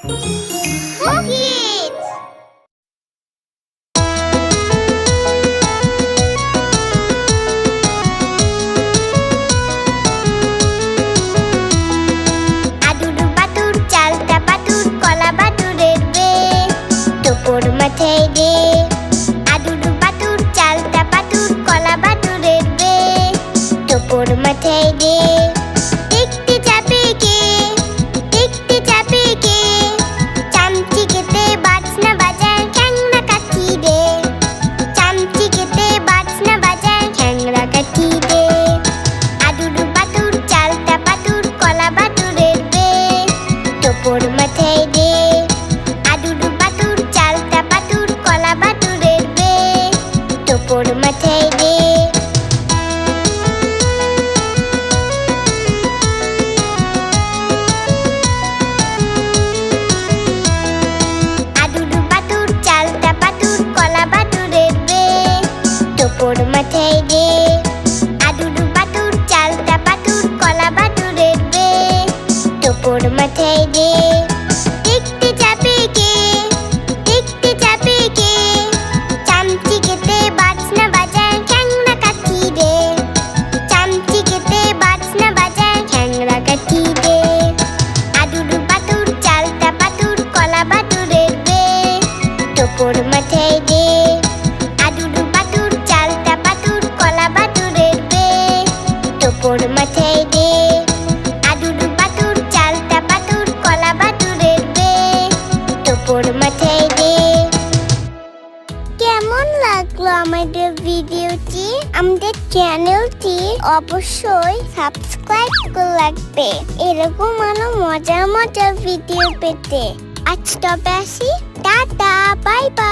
Kids! আদুর বাদুর চালতা বাদুর কলা বাদুরের বে টোপর মাথায় দে আদুর বাদুর চালতা বাদুর কলা বাদুরের বে টোপর মাথায় দে দেখতে যাবে কে দেখতে যাবে কে চামচি খেতে বাজনা বাজায় খ্যাংরা কাঠি দে চামচি খেতে বাজনা বাজায় খ্যাংরা কাঠি দে আদুর বাদুর চালতা বাদুর কলা বাদুরের বে টোপর মাথায় দে আদুর বাদুর চালতা বাদুর কলা বাদুরের বে টোপর মাথায় দে আদুর বাদুর চালতা বাদুর কলা বাদুরের বে টোপর মাথায় দে আদুর বাদুর চালতা বাদুর কলা বাদুরের বে টোপর মাথায় দে দেখতে যাবে কে দেখতে যাবে কে চামচি খেতে বাজনা বাজায় খ্যাংরা কাঠি দে চামচি খেতে বাজনা বাজায় খ্যাংরা কাঠি দে আদুর বাদুর চালতা বাদুর কলা বাদুরের বে টোপর মাথায় দে আদুর বাদুর চালতা বাদুর কলা বাদুরের বে টোপর মাথায় দে আদুর বাদুর চালতা বাদুর কলা বাদুরের বে টোপর মাথায় দে কেমন লাগলো আমাদের ভিডিওটি আমাদের চ্যানেলটি অবশ্যই সাবস্ক্রাইব করে রাখবে এরকম আরো মজার মজার ভিডিও পেতে আজ তবে আসি টাটা বাই বাই